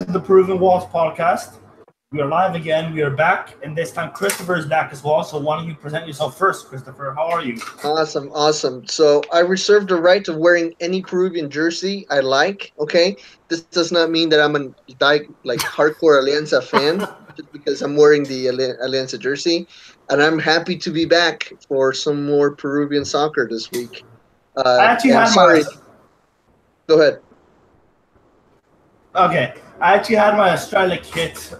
the Peruvian Waltz podcast. We are live again. We are back, and this time Christopher is back as well. So why don't you present yourself first, Christopher? How are you? Awesome. So I reserve the right of wearing any Peruvian jersey I like. Okay, this does not mean that I'm a hardcore Alianza fan just because I'm wearing the Alianza jersey, and I'm happy to be back for some more Peruvian soccer this week. I actually And had my sorry, go ahead. okay. I actually had my Australia kit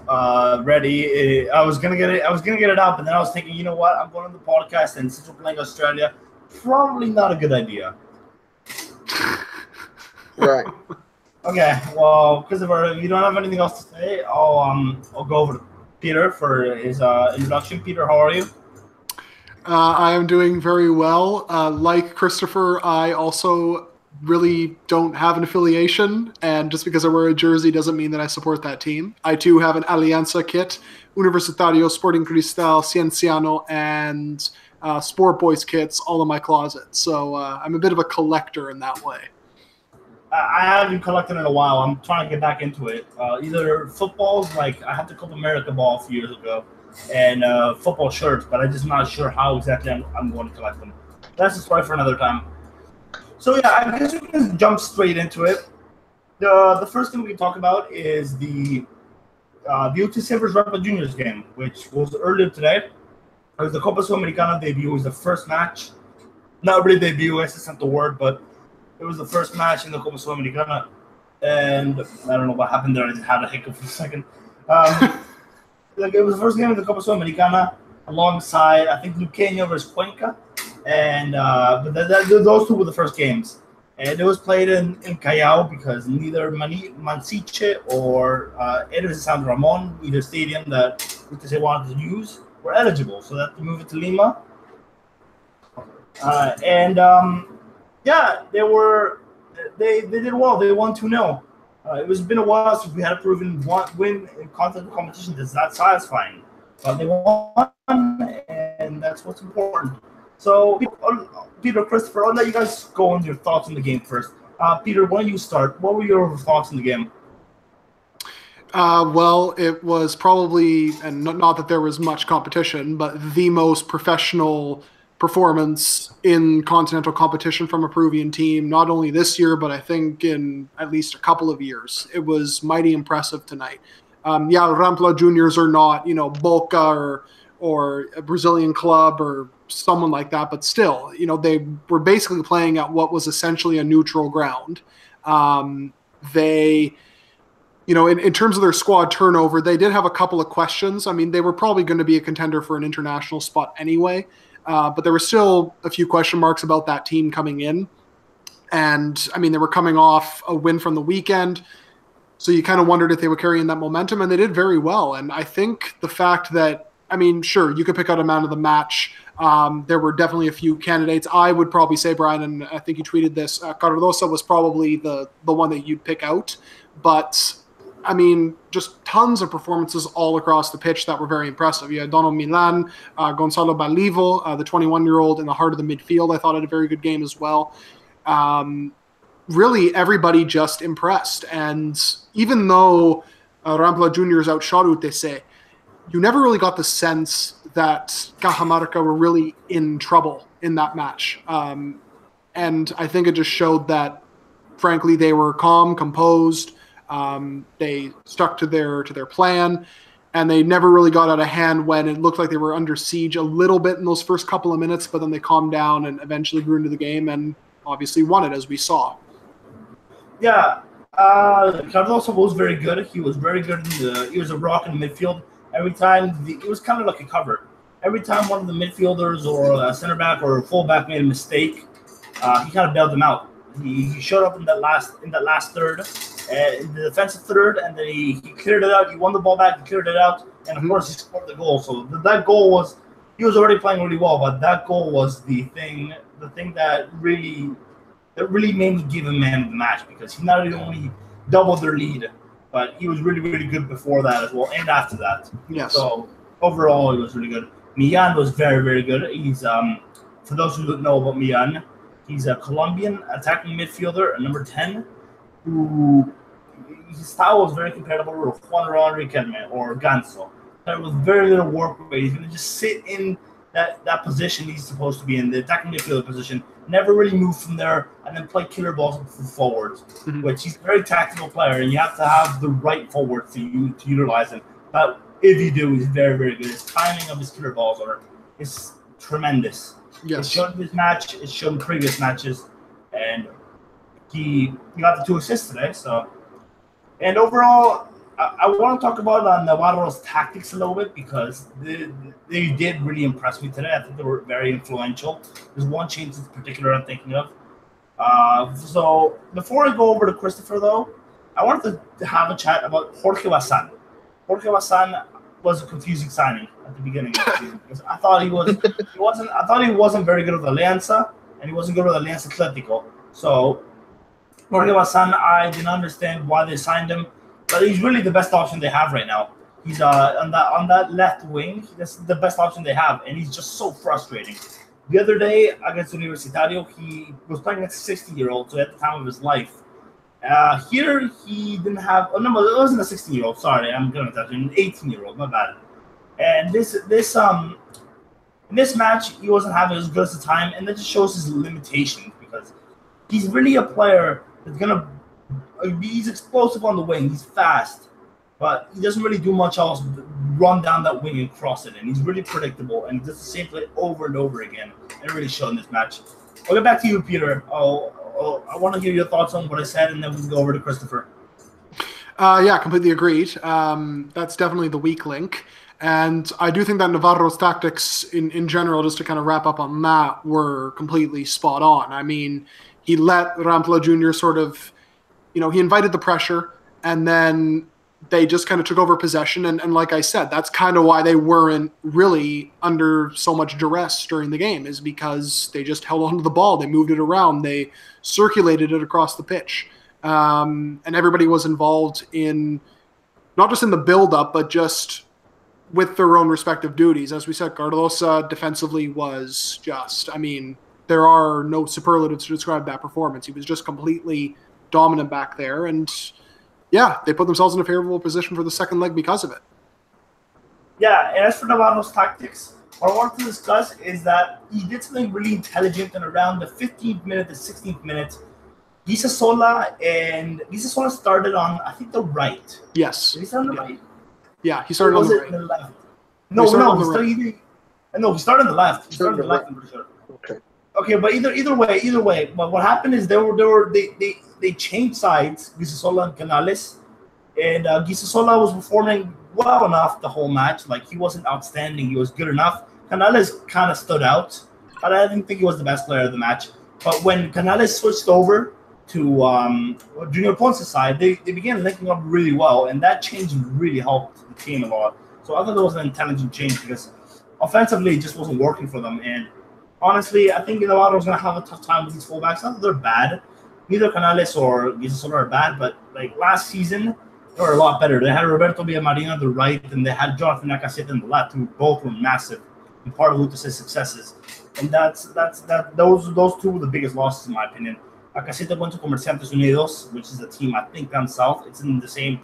ready. I was gonna get it. I was gonna get it out, but then I was thinking, you know what? I'm going on the podcast, and since we're playing Australia, probably not a good idea. Right. Okay. Well, Christopher, if you don't have anything else to say, I'll go over to Peter for his introduction. Peter, how are you? I am doing very well. Like Christopher, I also really don't have an affiliation, and just because I wear a jersey doesn't mean that I support that team. I too have an Alianza kit, Universitario, Sporting Cristal, Cienciano, and Sport Boys kits all in my closet. So I'm a bit of a collector in that way. I haven't collected in a while. I'm trying to get back into it. Either footballs, like I had the Copa America ball a few years ago, and football shirts, but I'm just not sure how exactly I'm going to collect them. That's a story for another time. So yeah, I guess we can jump straight into it. The first thing we can talk about is the UT Silver's Rampa Juniors game, which was earlier today. It was the Copa Sudamericana debut. It was the first match. Not really debut, that's not the word, but it was the first match in the Copa Sudamericana. And I don't know what happened there. I just had a hiccup for a second. It was the first game of the Copa Sudamericana alongside, I think, Luqueño versus Cuenca. And but those two were the first games, and it was played in Callao because neither Mansiche or Héroes de San Ramon, either stadium that they wanted to use, were eligible, so they had to move it to Lima. They did well. They won 2-0. It was been a while since we had a proven win in continental competition that's that satisfying, but they won, and that's what's important. So, Peter, Christopher, I'll let you guys go on your thoughts on the game first. Peter, why don't you start? What were your thoughts on the game? Well, it was probably, and not that there was much competition, but the most professional performance in continental competition from a Peruvian team, not only this year, but I think in at least a couple of years. It was mighty impressive tonight. Rampla Juniors are not, Boca or a Brazilian club or someone like that, but still, they were basically playing at what was essentially a neutral ground. They, in terms of their squad turnover, they did have a couple of questions. I mean, they were probably going to be a contender for an international spot anyway, but there were still a few question marks about that team coming in. And, I mean, they were coming off a win from the weekend, so you kind of wondered if they were carrying that momentum, and they did very well. And I think the fact that, I mean, sure, you could pick out a man of the match. There were definitely a few candidates. I would probably say, Brian, and I think you tweeted this, Cardoso was probably the one that you'd pick out. But, I mean, just tons of performances all across the pitch that were very impressive. You had Donald Milan, Gonzalo Balivo, the 21-year-old in the heart of the midfield. I thought had a very good game as well. Really, everybody just impressed. And even though Rampla Juniors outshot UTC, you never really got the sense that Cajamarca were really in trouble in that match. And I think it just showed that, frankly, they were calm, composed. They stuck to their plan, and they never really got out of hand when it looked like they were under siege a little bit in those first couple of minutes, but then they calmed down and eventually grew into the game and obviously won it, as we saw. Yeah, Cardoso was very good. He was very good. He was a rock in the midfield. Every time, it was kind of like a cover. Every time one of the midfielders or a center back or a fullback made a mistake, he kind of bailed them out. He showed up in that last third, in the defensive third, and then he cleared it out. He won the ball back, he cleared it out, and of course he scored the goal. So that goal was, he was already playing really well, but that goal was the thing that really made me give him man of the match, because he not only doubled their lead, but he was really, really good before that as well, and after that. Yes. So overall, he was really good. Millan was very, very good. He's for those who don't know about Millan, he's a Colombian attacking midfielder, number 10, who his style was very comparable with Juan Riquelme or Ganso. There was very little work rate. He's going to just sit in that position he's supposed to be in, the attacking midfielder position, never really move from there, and then play killer balls forwards, which he's a very tactical player, and you have to have the right forwards to utilize him. But if you do, he's very, very good. His timing of his killer balls is tremendous. Yes. It showed this match, it showed previous matches, and he got the 2 assists today. So, and overall, I want to talk about Navarro's tactics a little bit because they did really impress me today. I think they were very influential. There's one change in particular I'm thinking of. So before I go over to Christopher, though, I wanted to have a chat about Jorge Bazan. Jorge Bazan was a confusing signing at the beginning of the season because I thought he wasn't very good with Alianza, and he wasn't good with Alianza Atletico. So Jorge Bazan, I didn't understand why they signed him. But he's really the best option they have right now. He's on that left wing. That's the best option they have, and he's just so frustrating. The other day against Universitario, he was playing against a 60-year-old, so at the time of his life. Here he didn't have. Oh no, it wasn't a 16-year-old. Sorry, I'm gonna touch an 18-year-old. My bad. And in this match, he wasn't having as good as the time, and that just shows his limitations because he's really a player that's gonna. He's explosive on the wing. He's fast, but he doesn't really do much else but run down that wing and cross it in. He's really predictable, and he does the same play over and over again. It really showed in this match. I'll get back to you, Peter. I want to hear your thoughts on what I said, and then we can go over to Christopher. Yeah, completely agreed. That's definitely the weak link. And I do think that Navarro's tactics in general, just to kind of wrap up on that, were completely spot on. I mean, he let Rampla Jr. sort of, he invited the pressure, and then they just kind of took over possession. And like I said, that's kind of why they weren't really under so much duress during the game, is because they just held onto the ball. They moved it around. They circulated it across the pitch. And everybody was involved in, not just in the build-up, but just with their own respective duties. As we said, Cardosa defensively was just, there are no superlatives to describe that performance. He was just completely dominant back there, and yeah, they put themselves in a favorable position for the second leg because of it. Yeah, and as for Navarro's tactics, what I want to discuss is that he did something really intelligent, and around the 15th minute, the 16th minute, Gisasola started on, I think, the right. Yes. Did he start on the right? Yeah, he started on the right. The left? No, he started on the left. He started on the left, I'm pretty sure. Okay, but either way. But what happened is they changed sides, Gisasola and Canales, and Gisasola was performing well enough the whole match. Like, he wasn't outstanding, he was good enough. Canales kind of stood out, but I didn't think he was the best player of the match. But when Canales switched over to Junior Ponce's side, they began linking up really well, and that change really helped the team a lot. So I thought that was an intelligent change because offensively it just wasn't working for them. And honestly, I think Navarro's going to have a tough time with these fullbacks. Not that they're bad. Neither Canales or Gisasola are bad, but like last season, they were a lot better. They had Roberto Villamarina on the right, and they had Jonathan Lacazette on the left, who both were massive and part of Lucas' successes. And those two were the biggest losses, in my opinion. Lacazette went to Comerciantes Unidos, which is a team, I think, down south. It's in the same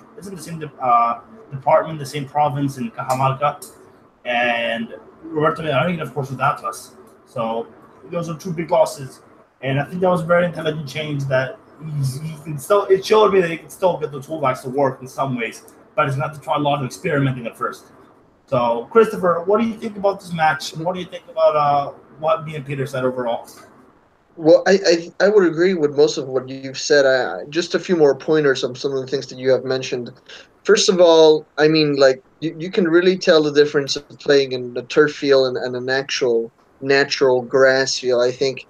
department, the same province in Cajamarca. And Roberto Villamarina, of course, with Atlas. So those are two big losses. And I think that was a very intelligent change that he can still. It showed me that he can still get the toolbox to work in some ways, but he's going to have to try a lot of experimenting at first. So, Christopher, what do you think about this match? What do you think about what me and Peter said overall? Well, I would agree with most of what you've said. Just a few more pointers on some of the things that you have mentioned. First of all, you can really tell the difference of playing in the turf field and an actual natural grass field. I think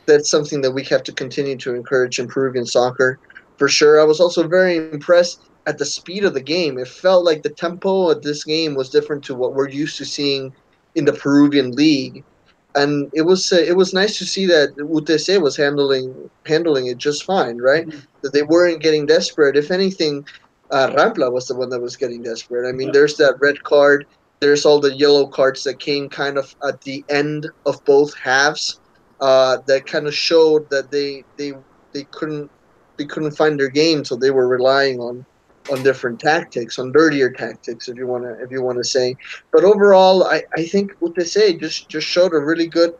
that's something that we have to continue to encourage in Peruvian soccer, for sure. I was also very impressed at the speed of the game. It felt like the tempo of this game was different to what we're used to seeing in the Peruvian league. And it was nice to see that UTC was handling it just fine, right? Mm-hmm. That they weren't getting desperate. If anything, Rampla was the one that was getting desperate. There's that red card. There's all the yellow cards that came kind of at the end of both halves that kind of showed that they couldn't couldn't find their game, so they were relying on different tactics, on dirtier tactics, if you wanna say. But overall, I think what they say just showed a really good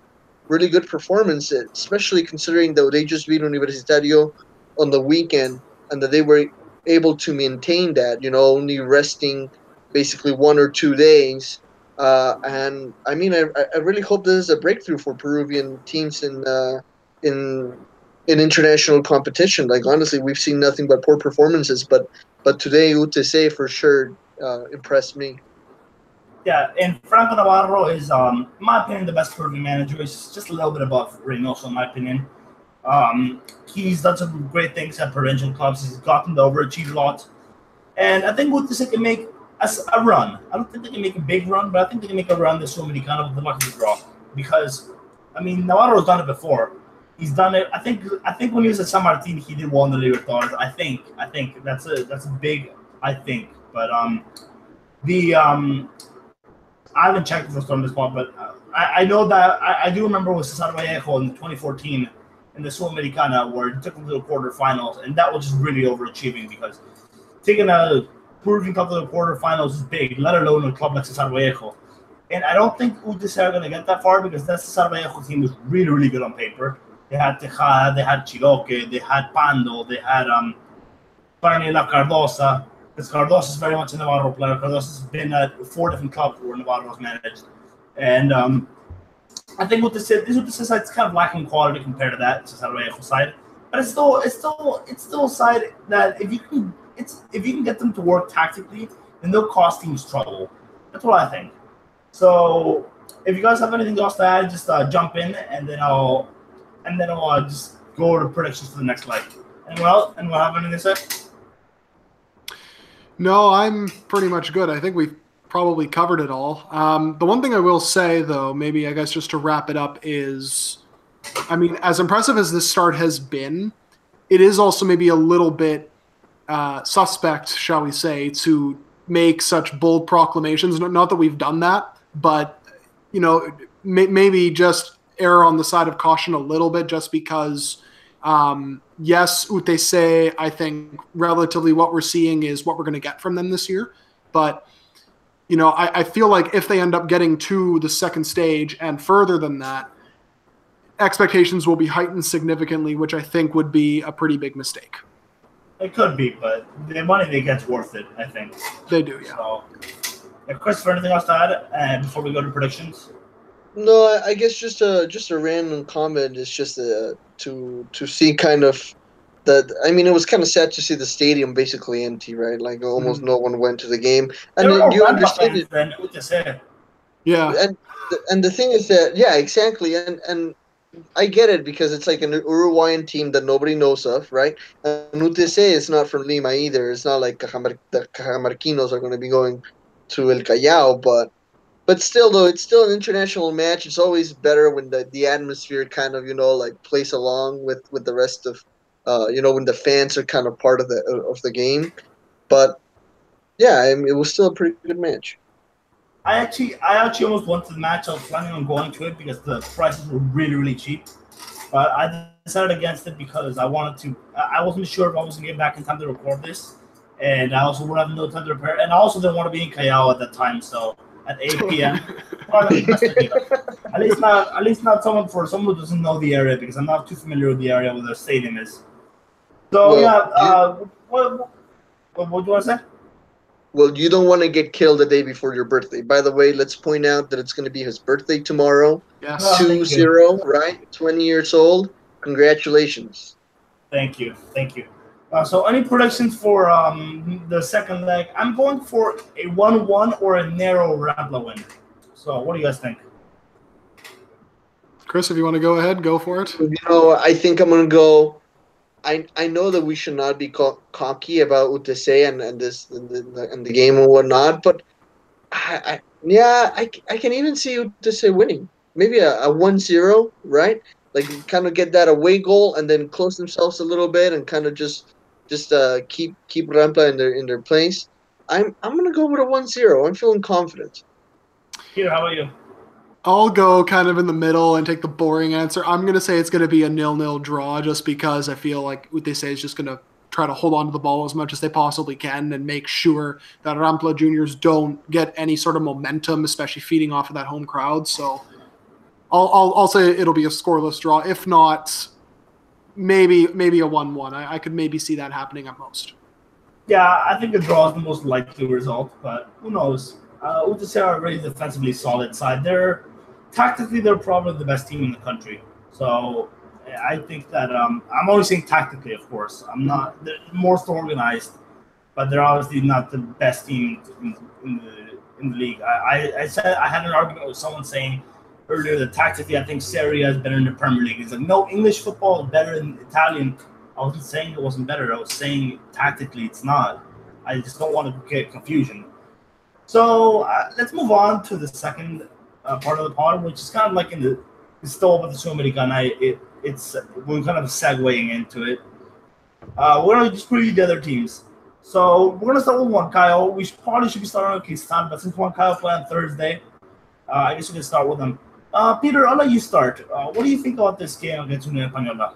performance, especially considering that they just beat Universitario on the weekend and that they were able to maintain that, only resting basically 1 or 2 days. And I mean, I really hope this is a breakthrough for Peruvian teams in in international competition. Like honestly, we've seen nothing but poor performances, but today UTC for sure impressed me. Yeah, and Franco Navarro is, in my opinion, the best Peruvian manager. He's just a little bit above Reynoso, in my opinion. He's done some great things at provincial clubs. He's gotten to overachieve a lot. And I think UTC can make a run. I don't think they can make a big run, but I think they can make a run this Sudamericano with the luck of the draw. Because, I mean, Navarro's done it before. He's done it. I think when he was at San Martin, he did well in the Libertadores. I think that's a big I think. But the I haven't checked the first on this spot, but I know that I do remember with Cesar Vallejo in 2014 in the Sudamericana where he took them to the quarterfinals, and that was just really overachieving because taking a Peruvian club to the quarterfinals is big, let alone a club like Cesar Vallejo. And I don't think UTC are going to get that far because that Cesar Vallejo team was really, really good on paper. They had Tejada, they had Chiroque, they had Pando, they had Daniela Cardosa. Because Cardosa is very much a Navarro player. Cardosa has been at 4 different clubs where Navarro has managed. And I think this UTC side is kind of lacking quality compared to that Cesar Vallejo side. But it's still a side that if you can get them to work tactically, then they'll cause teams trouble. That's what I think. So if you guys have anything else to add, just jump in, and then I'll just go over to predictions for the next leg. Anyone have anything to say? No, I'm pretty much good. I think we've probably covered it all. The one thing I will say, though, maybe I guess just to wrap it up is, I mean, as impressive as this start has been, it is also maybe a little bit suspect, shall we say, to make such bold proclamations. Not that we've done that, but, maybe just err on the side of caution a little bit just because yes, UTC, I think relatively what we're seeing is what we're going to get from them this year. But, I feel like if they end up getting to the second stage and further than that, expectations will be heightened significantly, which I think would be a pretty big mistake. It could be, but the money they get's worth it, I think. They do, yeah. So, Christopher, anything else to add before we go to predictions? No, I guess just a random comment is just to see kind of that. I mean, it was kind of sad to see the stadium basically empty, right? Like almost no one went to the game, and then you understand it. Then UTC. Yeah, and the thing is that exactly, and I get it because it's like an Uruguayan team that nobody knows of, right? And UTC is not from Lima either. It's not like the Cajamarquinos are going to be going to El Callao, but still, though, it's still an international match. It's always better when the atmosphere kind of, like plays along with the rest of, when the fans are kind of part of the game. But yeah, I mean, it was still a pretty good match. I actually almost went to the match. I was planning on going to it because the prices were really, really cheap. But I decided against it because I wasn't sure if I was going to get back in time to record this. And I also would have no time to prepare. And I also didn't want to be in Callao at that time, so at 8 p.m. At least not someone who doesn't know the area because I'm not too familiar with the area where the stadium is. So what do you want to say? Well, you don't want to get killed the day before your birthday. By the way, let's point out that it's going to be his birthday tomorrow. yes. 2-0, right? 20 years old. Congratulations. Thank you. So any predictions for the second leg? I'm going for a 1-1 or a narrow Rampla win. So what do you guys think? Chris, if you want to go ahead, go for it. I think I'm going to go. I know that we should not be cocky about UTC and the game and whatnot, but I can even see UTC winning. Maybe a 1-0, right? Like kind of get that away goal and then close themselves a little bit and kind of just keep Rampla in their place. I'm gonna go with a 1-0. I'm feeling confident. Peter, how about you? I'll go kind of in the middle and take the boring answer. I'm going to say it's going to be a 0-0 draw just because I feel like what they say is just going to try to hold on to the ball as much as they possibly can and make sure that Rampla Juniors don't get any sort of momentum, especially feeding off of that home crowd. So I'll say it'll be a scoreless draw. If not, maybe a 1-1. I could maybe see that happening at most. Yeah, I think a draw is the most likely result, but who knows? UTC are a very defensively solid side. Tactically, they're probably the best team in the country. So I think that I'm only saying tactically, of course. They're most organized, but they're obviously not the best team in the league. I said I had an argument with someone saying earlier that tactically I think Serie A is better in the Premier League. He's like, no, English football is better than Italian. I wasn't saying it wasn't better. I was saying tactically it's not. I just don't want to get confusion. So let's move on to the second part of the pod, which is kind of like it's still about the Sudamericana. We're kind of segueing into it. We're going to just preview the other teams. So we're going to start with Huancayo. We probably should be starting with Quistan, but since Huancayo play on Thursday, I guess we can start with them. Peter, I'll let you start. What do you think about this game against Unión Española?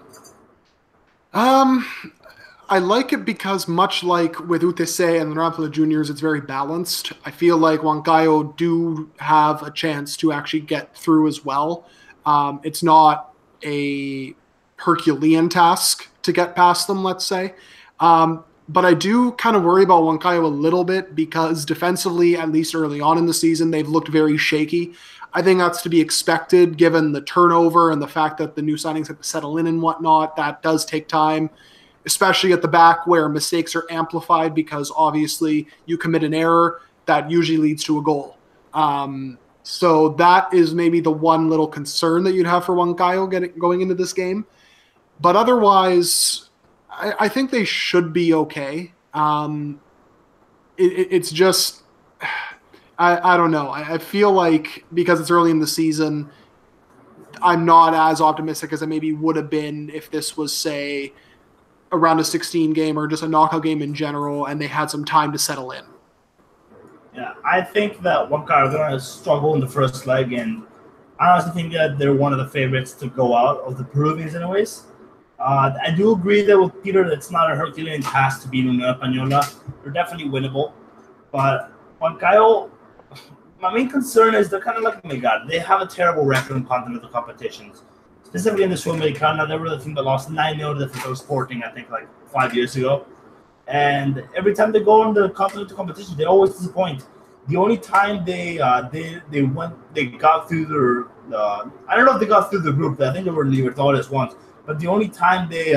I like it because much like with UTC and Rampla Juniors, it's very balanced. I feel like Huancayo do have a chance to actually get through as well. It's not a Herculean task to get past them, let's say. But I do kind of worry about Huancayo a little bit because defensively, at least early on in the season, they've looked very shaky. I think that's to be expected given the turnover and the fact that the new signings have to settle in and whatnot. That does take time, especially at the back where mistakes are amplified because obviously you commit an error that usually leads to a goal. So that is maybe the one little concern that you'd have for Huancayo going into this game. But otherwise, I think they should be okay. It's just... I don't know. I feel like because it's early in the season, I'm not as optimistic as I maybe would have been if this was, say, a round of 16 game or just a knockout game in general and they had some time to settle in. Yeah, I think that Huancayo are going to struggle in the first leg, and I honestly think that they're one of the favorites to go out of the Peruvians anyways. I do agree that with Peter, that it's not a Herculean task to beat Unión Española. They're definitely winnable. But Huancayo, my main concern is they're kind of like Megad. They have a terrible record in continental competitions. Specifically in the Sudamericana, they were the team that lost 9-0 to the Fito Sporting, I think, like 5 years ago. And every time they go in the continental competition, they always disappoint. The only time they got through their I don't know if they got through the group. I think they were Libertadores once. But the only time they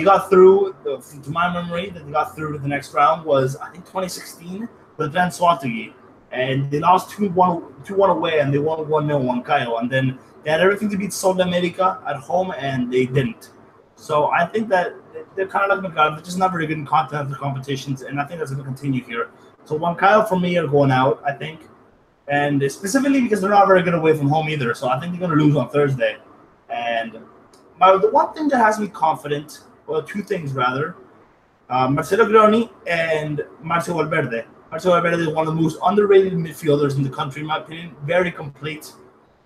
got through, to my memory, that they got through to the next round was, I think, 2016 with Van Swantegui. And they lost 2-1 away, and they won 1-0 Huancayo. And then they had everything to beat Sol America at home, and they didn't. So I think that they're kind of like McGrath. They're just not very good in continental competitions, and I think that's going to continue here. So Huancayo, for me, are going out, I think. And specifically because they're not very good away from home either. So I think they're going to lose on Thursday. And the one thing that has me confident, well, two things rather, Marcelo Groni and Marcio Valverde. Marcio Valverde is one of the most underrated midfielders in the country, in my opinion. Very complete.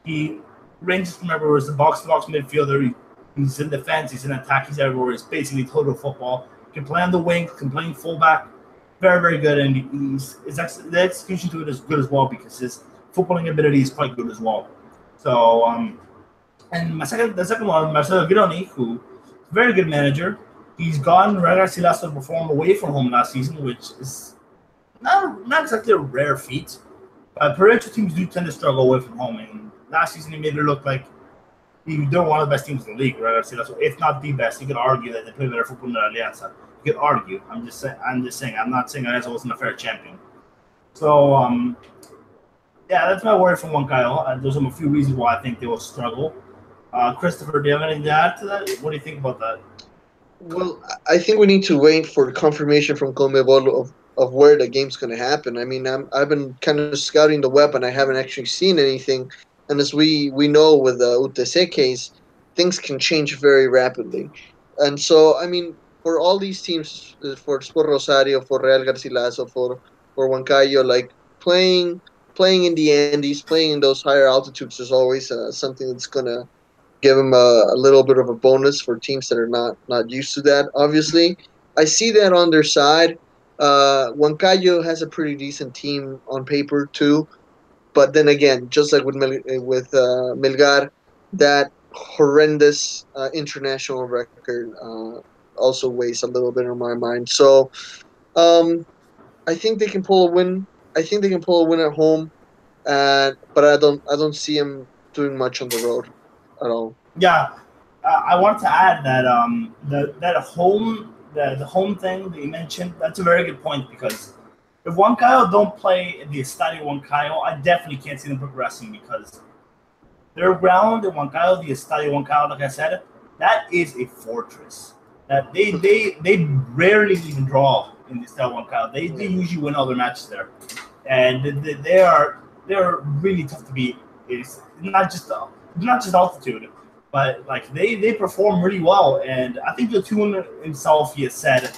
He ranges from everywhere. He's a box-to-box midfielder. He's in defense. He's in attack. He's everywhere. He's basically total football. He can play on the wing. Can play in fullback. Very, very good. And the execution to it is good as well because his footballing ability is quite good as well. So, and the second one, Marcelo Groni, who is a very good manager. He's gotten Real Garcilaso to perform away from home last season, which is not exactly a rare feat. But Peruvian teams do tend to struggle away from home. And last season, he made it look like they're one of the best teams in the league, right? So if not the best, you could argue that they play better football than Alianza. You could argue. I'm just saying. I'm not saying Alianza wasn't a fair champion. So yeah, that's my worry from Huancayo. There's a few reasons why I think they will struggle. Christopher, do you have anything to add to that? What do you think about that? Well, I think we need to wait for confirmation from CONMEBOL of where the game's going to happen. I mean, I've been kind of scouting the web, and I haven't actually seen anything. And as we know with the UTC case, things can change very rapidly. And so, I mean, for all these teams, for Sport Rosario, for Real Garcilaso, for Huancayo, like playing playing in the Andes, playing in those higher altitudes is always something that's gonna give them a little bit of a bonus for teams that are not used to that. Obviously, I see that on their side. Huancayo has a pretty decent team on paper too, but then again, just like with Melgar, that horrendous international record also weighs a little bit on my mind. So um, I think they can pull a win. I think they can pull a win at home, but I don't see them doing much on the road at all. Yeah, I wanted to add that the home thing that you mentioned, that's a very good point because if Huancayo don't play in the Estadio Huancayo, I definitely can't see them progressing because their ground in Huancayo, the Estadio Huancayo, like I said, that is a fortress. That they rarely even draw in the Estadio Huancayo. They usually win all their matches there, and they're really tough to beat. It's not just altitude, but like they perform really well. And I think Yotun himself, he has said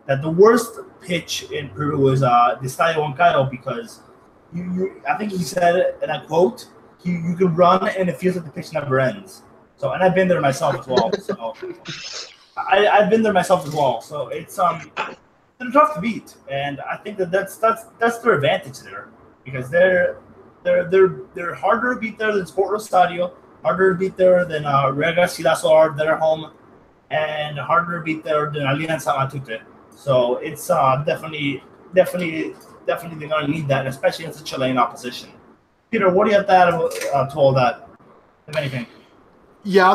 that the worst pitch in Peru is the Estadio Huancayo because I think he said it, and I quote, you can run and it feels like the pitch never ends. So, and I've been there myself as well. So I've been there myself as well. So it's they're tough to beat, and I think that's their advantage there because they're harder to beat there than Sport Rosario, harder to beat there than Rega Silasor, that are home, and harder to beat there than Alianza Matute. So it's definitely they're going to need that, especially against the Chilean opposition. Peter, what do you have to add to all that, if anything? Yeah,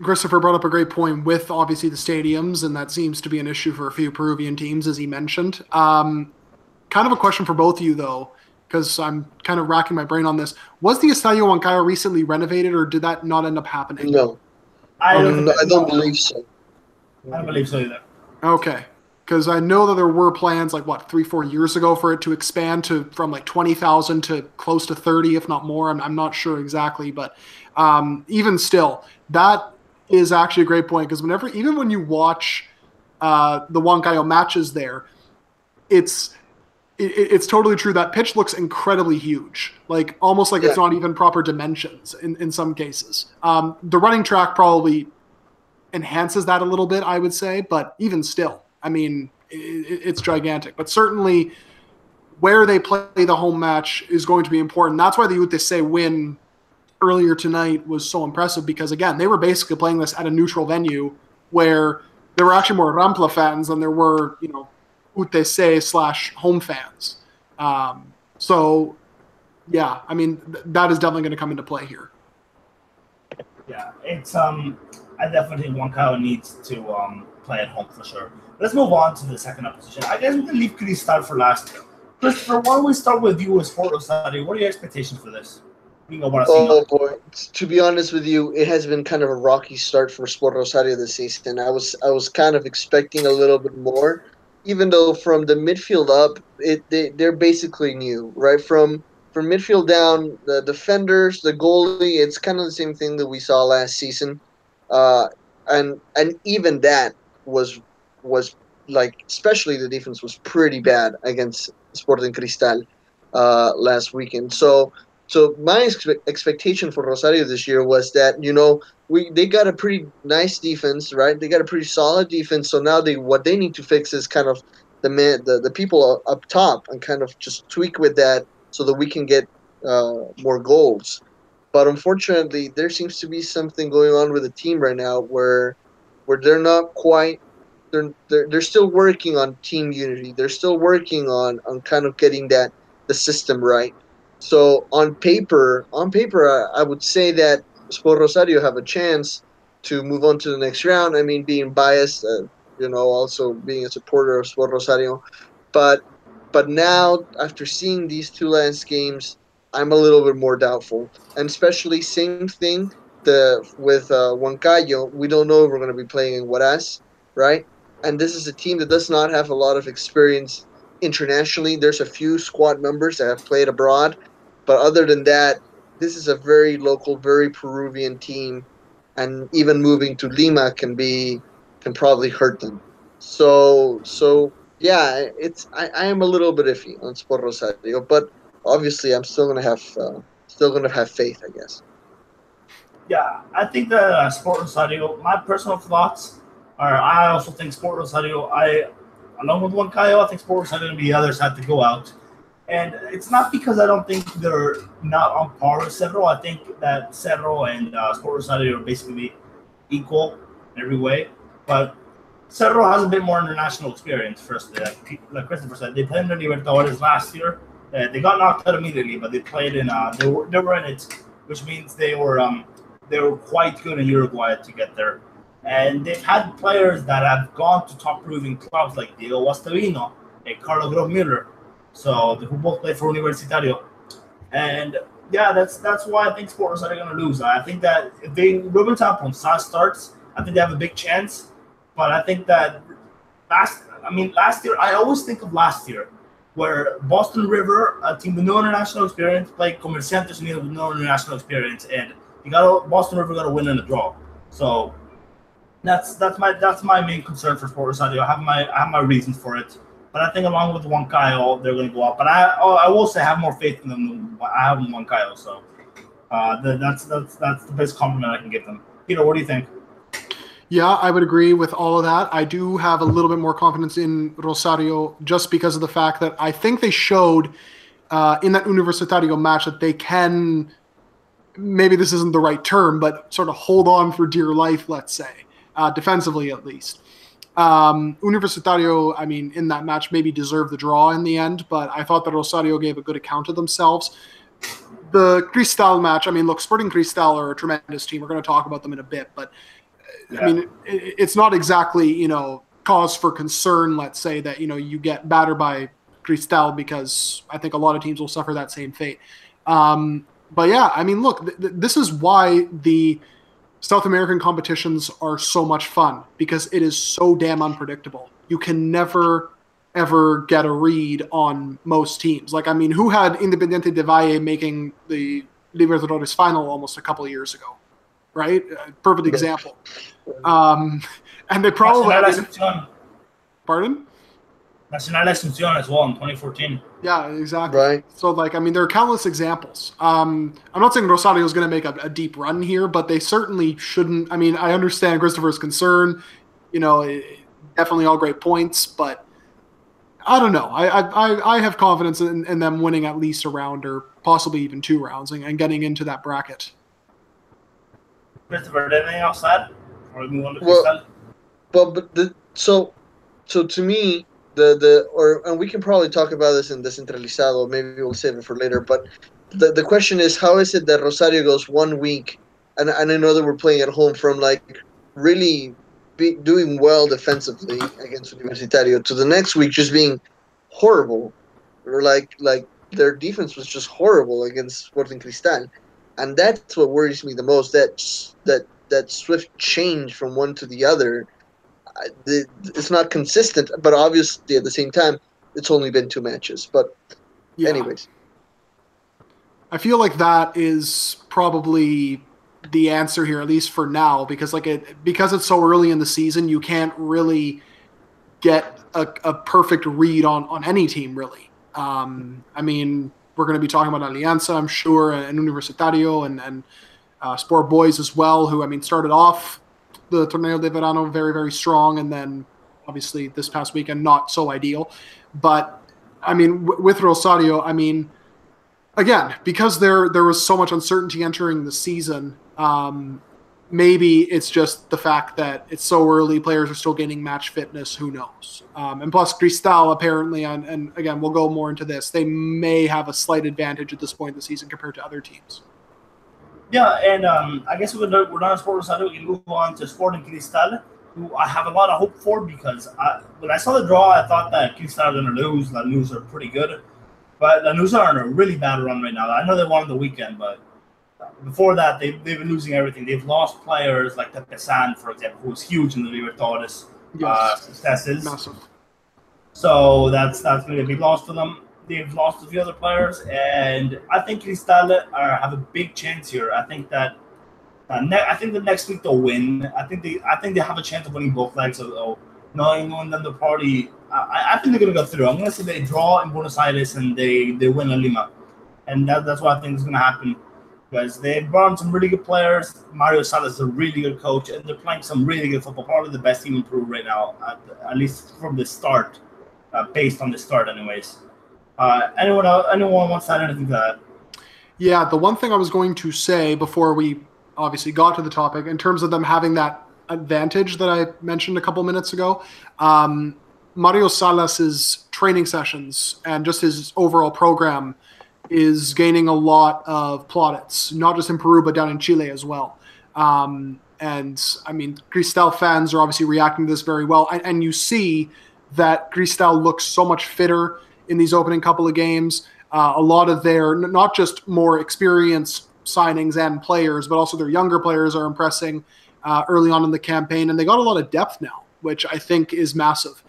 Christopher brought up a great point with obviously the stadiums, and that seems to be an issue for a few Peruvian teams, as he mentioned. Kind of a question for both of you, though, because I'm kind of racking my brain on this. Was the Estadio Huancayo recently renovated, or did that not end up happening? No. I don't believe so. I don't believe so either. Okay. Because I know that there were plans, 3-4 years ago for it to expand from 20,000 to close to 30, if not more. I'm not sure exactly, but even still, that is actually a great point because even when you watch the Huancayo matches there, it's totally true. That pitch looks incredibly huge, almost like it's not even proper dimensions in some cases. The running track probably enhances that a little bit, I would say, but even still, it's gigantic. But certainly where they play the home match is going to be important. That's why the UTC win earlier tonight was so impressive because, again, they were basically playing this at a neutral venue where there were actually more Rampla fans than there were, UTC/home fans. So, yeah, that is definitely going to come into play here. Yeah, it's I definitely think Huancayo needs to play at home for sure. Let's move on to the second opposition. I guess we can leave Cristal for last. Christopher, why don't we start with you as Sport Rosario? What are your expectations for this? Oh boy! To be honest with you, it has been kind of a rocky start for Sport Rosario this season. I was kind of expecting a little bit more, even though from the midfield up, they're basically new, right? From midfield down, the defenders, the goalie, it's kind of the same thing that we saw last season, and even that was especially the defense was pretty bad against Sporting Cristal last weekend. So my expectation for Rosario this year was that they got a pretty nice defense, right? They got a pretty solid defense. So now what they need to fix is kind of the people up top and kind of just tweak with that so that we can get more goals. But unfortunately, there seems to be something going on with the team right now where they're not quite. They're still working on team unity. They're still working on kind of getting the system right. So on paper, I would say that Sport Rosario have a chance to move on to the next round. Being biased, also being a supporter of Sport Rosario, but now after seeing these two last games, I'm a little bit more doubtful. And especially same thing with Huancayo. We don't know if we're going to be playing in Huaraz, right? And this is a team that does not have a lot of experience internationally. There's a few squad members that have played abroad, but other than that, this is a very local, very Peruvian team, and even moving to Lima can probably hurt them. So yeah, I am a little bit iffy on Sport Rosario, but obviously I'm still gonna have faith, I guess. Yeah, I think that Sport Rosario, my personal thoughts are I also think Sport Rosario, along with Huancayo, I think Sport Rosario and the others have to go out. And it's not because I don't think they're not on par with Cerro. I think that Cerro and Sport Rosario are basically equal in every way. But Cerro has a bit more international experience, firstly. Like Christopher said, they played in the Libertadores last year. They got knocked out immediately, but they played in. They were in it, which means they were quite good in Uruguay to get there. And they've had players that have gone to top Peruvian clubs like Diego Guastavino and Carlos Grossmüller, so who both play for Universitario. And yeah, that's why I think Sport are going to lose. I think that if Ruben Ponce starts, I think they have a big chance. But I think that last year, I always think of last year, where Boston River, a team with no international experience, played Comerciantes Unidos with no international experience, and Boston River got to win in a draw. So that's my main concern for Sport Rosario. I have my reasons for it, but I think along with Huancayo, they're going to go up. But I will say I have more faith in them than I have in Huancayo. So that's the best compliment I can give them. Peter, what do you think? Yeah, I would agree with all of that. I do have a little bit more confidence in Rosario just because of the fact that I think they showed in that Universitario match that they can, maybe this isn't the right term, but sort of hold on for dear life, let's say, defensively at least. Universitario, in that match maybe deserved the draw in the end, but I thought that Rosario gave a good account of themselves. The Cristal match, look, Sporting Cristal are a tremendous team. We're going to talk about them in a bit, but yeah. It's not exactly, cause for concern, let's say, that, you get battered by Cristal, because I think a lot of teams will suffer that same fate. But yeah, look, this is why the South American competitions are so much fun, because it is so damn unpredictable. You can never, ever get a read on most teams. Like, who had Independiente de Valle making the Libertadores final almost a couple of years ago? Right? Perfect example. And they probably... Pardon? Nacional Asunción as well in 2014. Yeah, exactly. Right. So, there are countless examples. I'm not saying Rosario is going to make a deep run here, but they certainly shouldn't. I understand Christopher's concern. Definitely all great points, but I don't know. I have confidence in them winning at least a round or possibly even 2 rounds and getting into that bracket. Christopher, anything else to add? Or we move on to Cristal? So to me, and we can probably talk about this in Descentralizado. Maybe we'll save it for later. But the question is, how is it that Rosario goes 1 week, and I know that we're playing at home, from really doing well defensively against Universitario to the next week just being horrible, or like their defense was just horrible against Sporting Cristal. And that's what worries me the most, that swift change from one to the other. It's not consistent, but obviously at the same time, it's only been 2 matches. But anyways. I feel like that is probably the answer here, at least for now, because because it's so early in the season, you can't really get a perfect read on any team, really. We're going to be talking about Alianza, I'm sure, and Universitario and Sport Boys as well, who, started off the Torneo de Verano very, very strong, and then obviously this past weekend not so ideal. But, with Rosario, again, because there was so much uncertainty entering the season, maybe it's just the fact that it's so early, players are still gaining match fitness, who knows. And plus Cristal apparently, and again, we'll go more into this, they may have a slight advantage at this point in the season compared to other teams. Yeah, and I guess we're done with Sport Rosario. We can move on to Sporting Cristal, who I have a lot of hope for, because when I saw the draw, I thought that Cristal were going to lose. Lanús are pretty good, but Lanús are in a really bad run right now. I know they won on the weekend, but before that, they've been losing everything. They've lost players like Tepesan, for example, who was huge in the Libertadores successes. Massive. So that's going to be lost to them. They've lost a few other players, and I think Cristal have a big chance here. I think that the next week they'll win. I think they have a chance of winning both legs. Knowing them, the party, I think they're going to go through. I'm going to say they draw in Buenos Aires and they win in Lima. and that's what I think is going to happen. Because they brought in some really good players. Mario Salas is a really good coach, and they're playing some really good football. Probably the best team in Peru right now, at least from the start, based on the start, anyways. Anyone wants to add anything to that? Yeah, the one thing I was going to say before we obviously got to the topic, in terms of them having that advantage that I mentioned a couple minutes ago, Mario Salas's training sessions and just his overall program is gaining a lot of plaudits, not just in Peru, but down in Chile as well. And I mean, Cristal fans are obviously reacting to this very well. And you see that Cristal looks so much fitter in these opening couple of games. A lot of their, not just more experienced signings and players, but also their younger players are impressing early on in the campaign. And they got a lot of depth now, which I think is massive.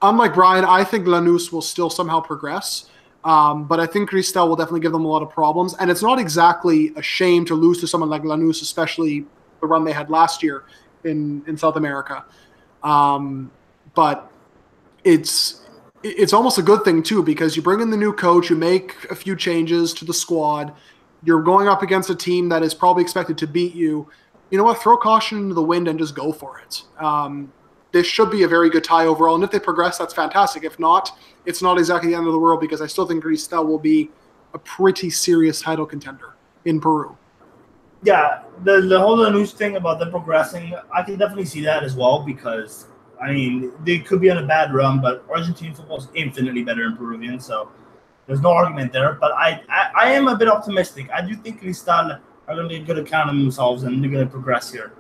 Unlike Brian, I think Lanús will still somehow progress. But I think Cristal will definitely give them a lot of problems. And it's not exactly a shame to lose to someone like Lanús, especially the run they had last year in South America. But it's almost a good thing, too, because you bring in the new coach, you make a few changes to the squad, you're going up against a team that is probably expected to beat you. You know what? Throw caution into the wind and just go for it. This should be a very good tie overall. And if they progress, that's fantastic. If not, it's not exactly the end of the world, because I still think Cristal will be a pretty serious title contender in Peru. Yeah, the whole news thing about them progressing, I can definitely see that as well, because, I mean, they could be on a bad run, but Argentine football is infinitely better than Peruvian, so there's no argument there. But I am a bit optimistic. I do think Cristal are going to be a good account of themselves, and they're going to progress here.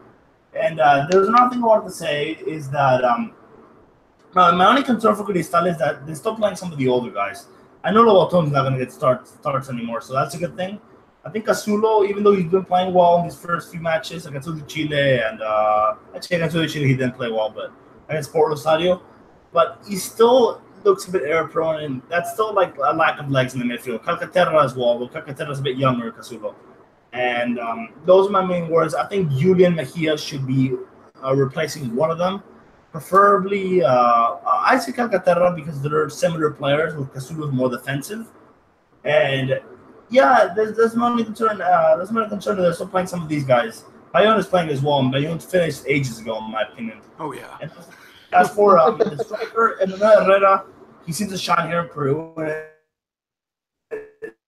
And there's another thing I wanted to say is that my only concern for Cristal is that they stop playing some of the older guys. I know Lobaton's not going to get starts anymore, so that's a good thing. I think Casulo, even though he's been playing well in his first few matches against Chile, and actually against Chile he didn't play well, but against Port Rosario, but he still looks a bit error-prone, and that's still like a lack of legs in the midfield. Calcaterra as well, but Calcaterra's a bit younger than Casulo. And those are my main words. I think Julian Mejia should be replacing one of them. Preferably, I say Calcaterra because they're similar players, with Casulo more defensive. And yeah, there's my only concern. There's my concern that they're still playing some of these guys. Bayonne is playing as well, and Bayonne finished ages ago, in my opinion. Oh, yeah. And as for the striker, Emmanuel Herrera, he seems to shine here in Peru.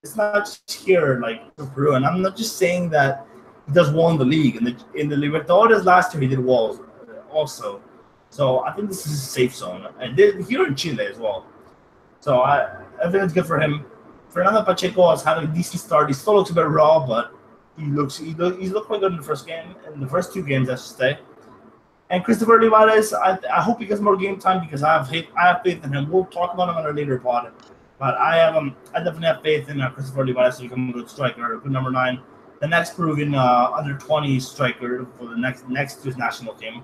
It's not just here, like, for Peru. And I'm not just saying that he does well in the league. In the Libertadores last year, he did well also. So I think this is a safe zone. And here in Chile as well. So I think it's good for him. Fernando Pacheco has had a decent start. He still looks a bit raw, but he's looked quite good in the first game, in the first two games, I should say. And Christopher Olivares, I hope he gets more game time, because I have faith in him. We'll talk about him on a later pod. But I definitely have faith in Christopher Olivares to become a good striker, good number 9. The next Peruvian under 20 striker for the next to his national team.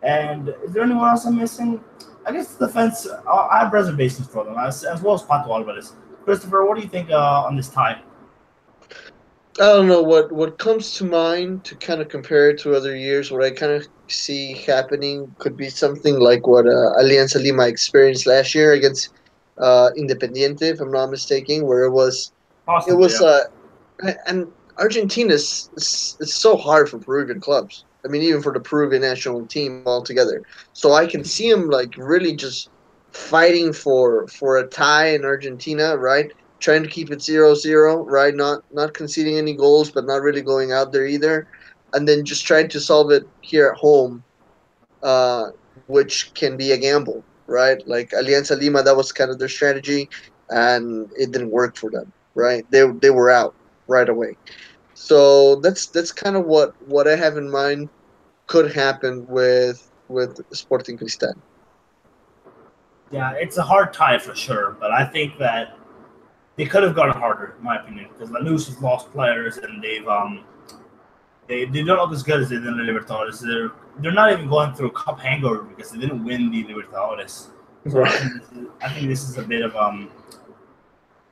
And is there anyone else I'm missing? I guess the defense, I have reservations for them, as well as Pato Alvarez. Christopher, what do you think on this tie? I don't know what comes to mind to kind of compare it to other years. What I kind of see happening could be something like what Alianza Lima experienced last year against Independiente, if I'm not mistaken, where it was Awesome, it was yeah. and Argentina is it's so hard for Peruvian clubs. I mean, even for the Peruvian national team altogether. So I can see him like really just fighting for a tie in Argentina, right? Trying to keep it 0-0, right? Not conceding any goals, but not really going out there either. And then just trying to solve it here at home, which can be a gamble, right? Like Alianza Lima, that was kind of their strategy, and it didn't work for them, right? They were out right away. So that's kind of what I have in mind could happen with Sporting Cristal. Yeah, it's a hard tie for sure, but I think that they could have gone harder, in my opinion, because Lanús has lost players, and they don't look as good as they did in the Libertadores. They're not even going through a cup hangover because they didn't win the Libertadores. So Right. I think this is a bit of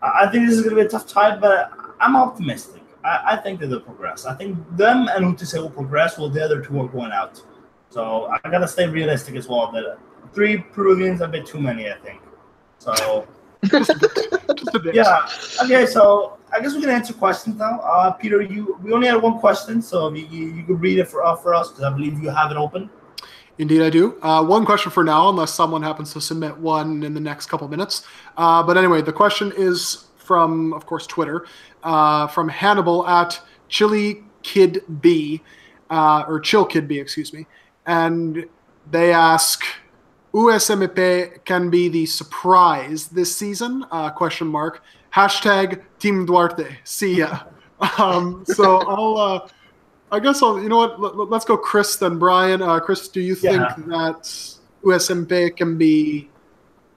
I think this is going to be a tough tie, but I'm optimistic. I think that they'll progress. I think them and Utise will progress, while the other two are going out. So I gotta stay realistic as well. That 3 Peruvians are a bit too many, I think. So Just a bit. Just a bit. Yeah. Okay, so I guess we can answer questions now. Peter, we only had one question, so you could read it for us because I believe you have it open. Indeed, I do. One question for now, unless someone happens to submit one in the next couple minutes. But anyway, the question is from, of course, Twitter, from Hannibal at ChiliKidB, or ChillKidB, excuse me. And they ask, USMP can be the surprise this season? Question mark. Hashtag Team Duarte. See ya. So I guess you know what? Let's go Chris then Brian. Chris, do you think that USMP can be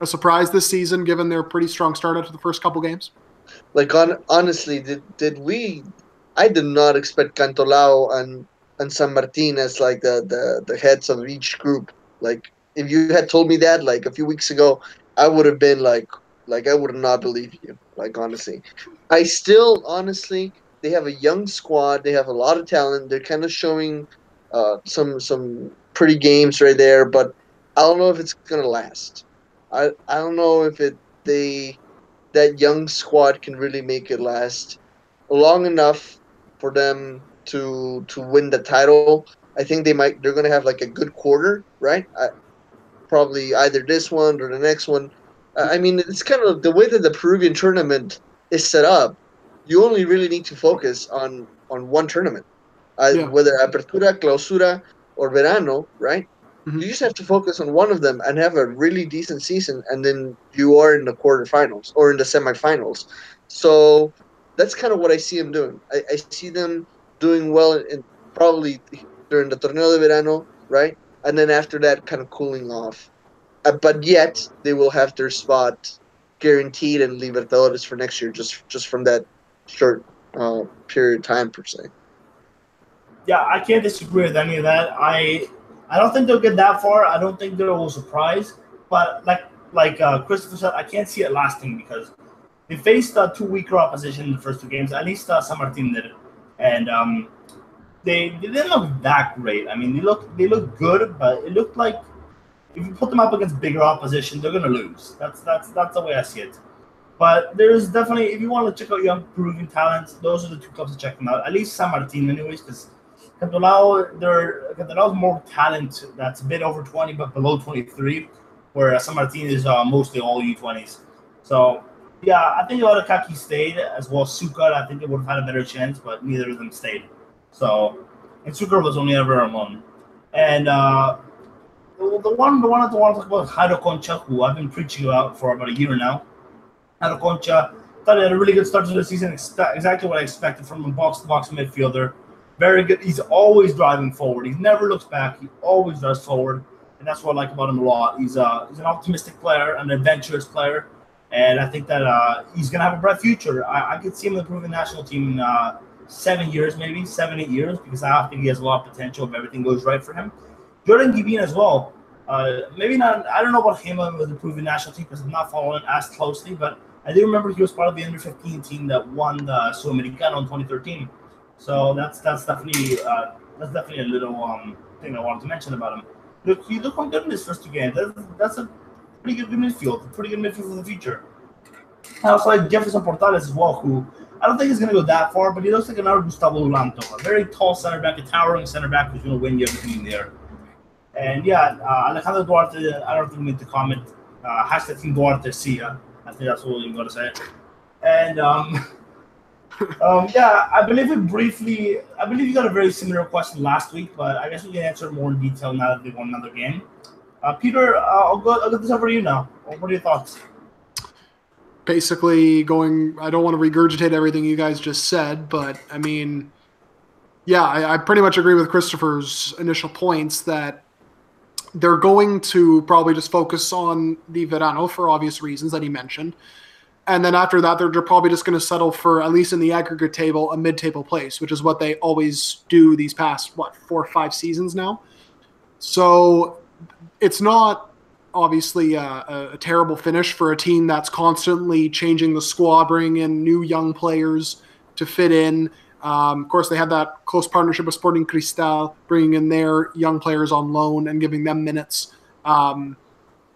a surprise this season given their pretty strong start after the first couple games? Like honestly, did we? I did not expect Cantolao and San Martin as like the heads of each group. Like if you had told me that like a few weeks ago, I would have been like I would not believe you. Like honestly, I still honestly. They have a young squad. They have a lot of talent. They're kind of showing some pretty games right there, but I don't know if it's gonna last. I don't know if that young squad can really make it last long enough for them to win the title. I think they're gonna have like a good quarter, right? Probably either this one or the next one. I mean, it's kind of the way that the Peruvian tournament is set up. You only really need to focus on one tournament, whether Apertura, Clausura, or Verano, right? Mm-hmm. You just have to focus on one of them and have a really decent season, and then you are in the quarterfinals or in the semifinals. So that's kind of what I see them doing. I see them doing well in probably during the Torneo de Verano, right? And then after that, kind of cooling off. But yet, they will have their spot guaranteed in Libertadores for next year, just from that short period of time, per se. Yeah, I can't disagree with any of that. I don't think they'll get that far. I don't think they'll surprise. But like Christopher said, I can't see it lasting because they faced two weaker opposition in the first two games. At least San Martin did, and they didn't look that great. I mean, they look good, but it looked like if you put them up against bigger opposition, they're gonna lose. That's the way I see it. But there's definitely, if you want to check out young Peruvian talents, those are the two clubs to check them out. At least San Martin, anyways, because Cantolao's more talent that's a bit over 20 but below 23, whereas San Martin is mostly all U20s. So yeah, I think Arakaki stayed as well as Sucre. I think they would have had a better chance, but neither of them stayed. So, and Sucre was only ever alone. And the one I want to talk about is Jairo Concha, who I've been preaching about for about a year now. Jairo Concha thought he had a really good start to the season. Exactly what I expected from a box-to-box midfielder. Very good. He's always driving forward. He never looks back. He always drives forward, and that's what I like about him a lot. He's an optimistic player, an adventurous player, and I think that he's gonna have a bright future. I could see him in the Peruvian national team in 7 years, maybe 7-8 years, because I think he has a lot of potential if everything goes right for him. Jordan Givin as well. Maybe not. I don't know about him with the Peruvian national team because I'm not following as closely, but I do remember he was part of the under-15 team that won the Sudamericano in 2013. So that's definitely a little thing I wanted to mention about him. Look, he looked good in his first two games. That's a pretty good midfield. Pretty good midfield for the future. I also like Jefferson Portales as well, who I don't think he's going to go that far, but he looks like another Gustavo Ulanto, a very tall center back, a towering center back who's going to win you everything in there. And yeah, Alejandro Duarte, I don't think we need to comment. Hashtag Team Duarte, see ya. I think that's what we're going to say. And yeah, I believe you got a very similar question last week, but I guess we can answer more in detail now that they won another game. Peter, I'll get this over to you now. What are your thoughts? Basically, I don't want to regurgitate everything you guys just said, but I mean, yeah, I pretty much agree with Christopher's initial points that they're going to probably just focus on the Verano for obvious reasons that he mentioned. And then after that, they're probably just going to settle for, at least in the aggregate table, a mid-table place, which is what they always do these past, 4 or 5 seasons now. So it's not obviously a terrible finish for a team that's constantly changing the squad, bringing in new young players to fit in. Of course, they had that close partnership with Sporting Cristal, bringing in their young players on loan and giving them minutes. And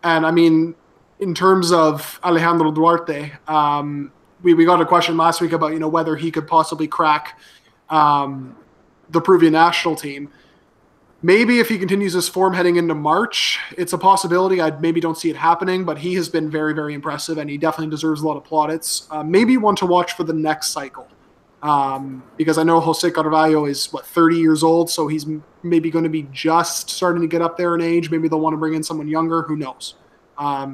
I mean, in terms of Alejandro Duarte, we got a question last week about whether he could possibly crack the Peruvian national team. Maybe if he continues his form heading into March, it's a possibility. I maybe don't see it happening, but he has been very, very impressive, and he definitely deserves a lot of plaudits. Maybe one to watch for the next cycle, because I know Jose Carvalho is, 30 years old, so he's maybe going to be just starting to get up there in age. Maybe they'll want to bring in someone younger. Who knows?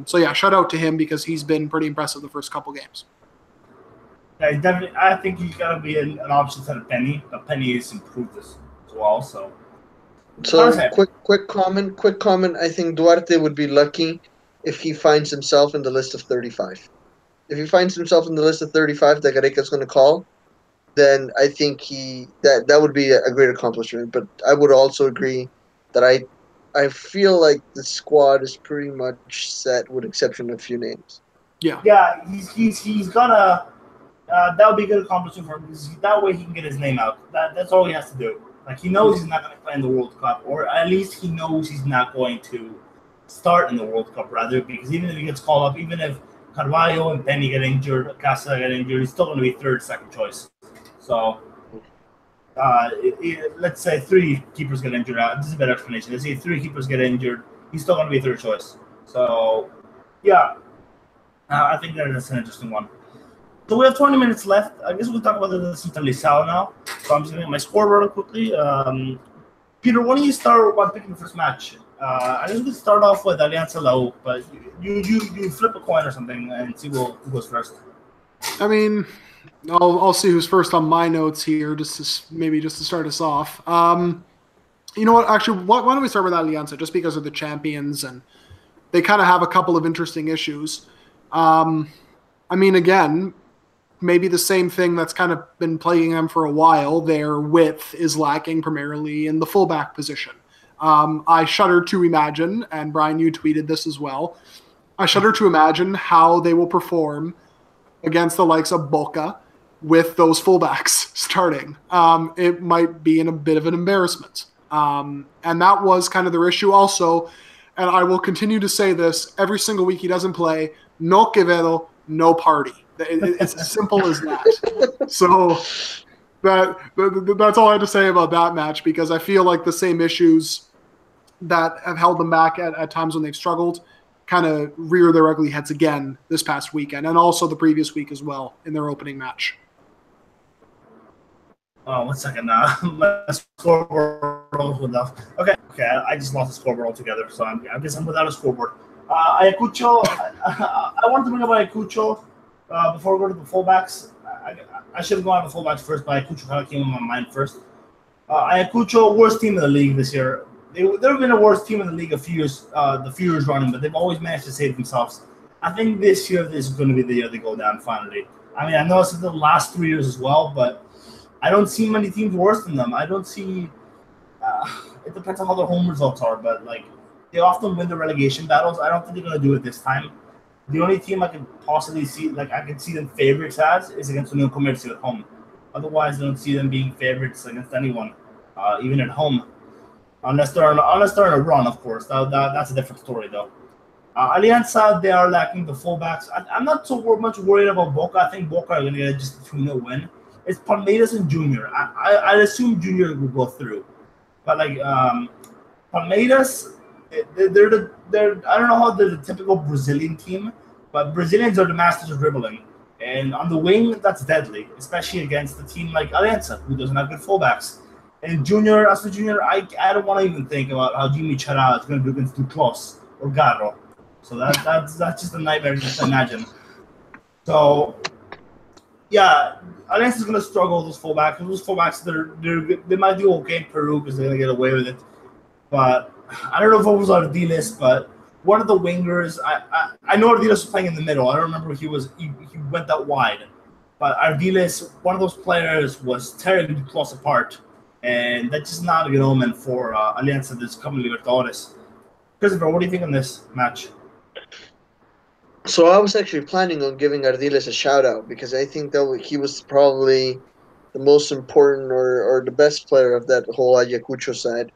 So, yeah, shout out to him because he's been pretty impressive the first couple games. Yeah, definitely. I think he's got to be an option instead of Penny, but Penny has improved as well, so... So quick comment. I think Duarte would be lucky if he finds himself in the list of 35. If he finds himself in the list of 35 that Gareca's going to call, then I think that would be a great accomplishment. But I would also agree that I feel like the squad is pretty much set with exception of a few names. Yeah, he's gonna. That would be a good accomplishment for him because that way he can get his name out. That's all he has to do. Like, he knows he's not going to play in the World Cup, or at least he knows he's not going to start in the World Cup, rather, because even if he gets called up, even if Carvalho and Penny get injured, Casa get injured, he's still going to be second choice. So, let's say 3 keepers get injured. This is a better explanation. Let's say 3 keepers get injured, he's still going to be third choice. So, yeah, I think that is an interesting one. So we have 20 minutes left. I guess we'll talk about the Centralizado now. So I'm just going to get my score real quickly. Peter, why don't you start by picking the first match? I guess we can start off with Alianza La, but you flip a coin or something and see who goes first. I mean, I'll see who's first on my notes here, just to start us off. You know what? Actually, why don't we start with Alianza, just because of the champions and they kind of have a couple of interesting issues. I mean, again, maybe the same thing that's kind of been plaguing them for a while. Their width is lacking primarily in the fullback position. I shudder to imagine, and Brian, you tweeted this as well, I shudder to imagine how they will perform against the likes of Boca with those fullbacks starting. It might be in a bit of an embarrassment. And that was kind of their issue also. And I will continue to say this every single week he doesn't play. No Quevedo, no party. It's as simple as that. So that's all I had to say about that match, because I feel like the same issues that have held them back at times when they've struggled kind of rear their ugly heads again this past weekend, and also the previous week as well in their opening match. Oh, 1 second. My scoreboard was enough. Okay. I just lost the scoreboard altogether, so I guess I'm without a scoreboard. Ayacucho, I wanted to bring up Ayacucho before we go to the fullbacks. I should have gone to the fullbacks first, but Ayacucho kind of came in my mind first. Ayacucho, worst team in the league this year. They've been a worst team in the league the few years running, but they've always managed to save themselves. I think this year this is going to be the year they go down finally. I mean, I know it's the last 3 years as well, but I don't see many teams worse than them. I don't see. It depends on how their home results are, but like they often win the relegation battles. I don't think they're going to do it this time. The only team I could possibly see, like I could see them favorites as, is against Unión Comercio at home. Otherwise, I don't see them being favorites against anyone, even at home, unless they're in a run, of course. That's a different story, though. Alianza, they are lacking the fullbacks. I'm not so much worried about Boca. I think Boca are going to get just a 2-0 win. It's Palmeiras and Junior. I'd assume Junior will go through, but like Palmeiras, they're I don't know how they're the typical Brazilian team, but Brazilians are the masters of dribbling, and on the wing that's deadly, especially against a team like Alianza who doesn't have good fullbacks. And Junior, as a Junior, I don't want to even think about how Jimmy Chara is going to do against Duclos or Garro. So that's just a nightmare just to imagine. So. Yeah, Alianza is going to struggle with those fullbacks. Those fullbacks, they might do okay in Peru because they're going to get away with it. But I don't know if it was Ardiles, but one of the wingers, I know Ardiles was playing in the middle. I don't remember if he went that wide. But Ardiles, one of those players, was terribly close apart. And that's just not a good omen for Alianza this coming Libertadores. Christopher, what do you think on this match? So I was actually planning on giving Ardiles a shout-out because I think that he was probably the most important or the best player of that whole Ayacucho side.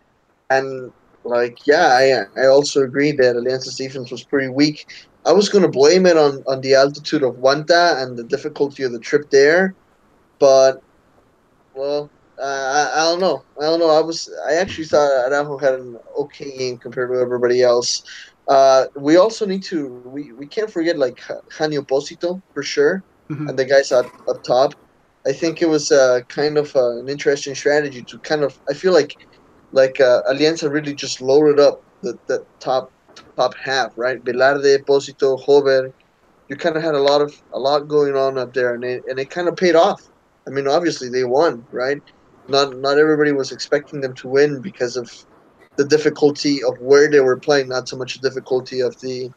And, I also agree that Alianza's defense was pretty weak. I was going to blame it on the altitude of Huanta and the difficulty of the trip there, but well, I don't know. I don't know. I actually thought Araujo had an okay game compared to everybody else. We also need to we can't forget like Janio Posito for sure, Mhm. and the guys up top. I think it was kind of an interesting strategy to kind of. I feel like Alianza really just loaded up the top half, right? Velarde, Posito, Hover. You kind of had a lot going on up there, and it kind of paid off. I mean, obviously they won, right? Not everybody was expecting them to win because of the difficulty of where they were playing, not so much the difficulty of the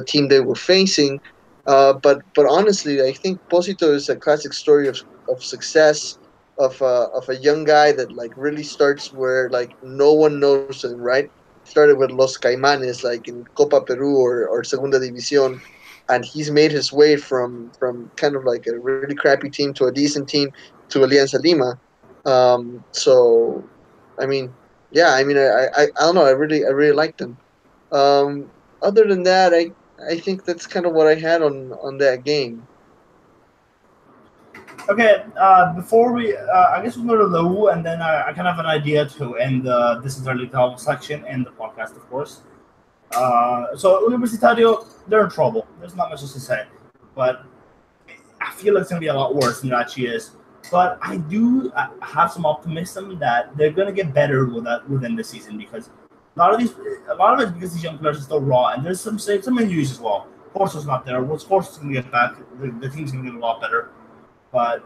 team they were facing. But honestly, I think Posito is a classic story of success of a young guy that like really starts where like no one knows him, right? Started with Los Caimanes, like in Copa Peru or Segunda División, and he's made his way from kind of like a really crappy team to a decent team to Alianza Lima. So, I mean, yeah, I mean, I don't know. I really like them. Other than that, I think that's kind of what I had on that game. Okay, before I guess we'll go to Lou, and then I kind of have an idea to end this entirely talk section and the podcast, of course. So Universitario, they're in trouble. There's not much else to say, but I feel like it's gonna be a lot worse than it actually is. But I do have some optimism that they're gonna get better with that within the season because a lot of it because these young players are still raw, and there's some injuries as well. Corso's not there. Once Corso's gonna get back, the team's gonna get a lot better. But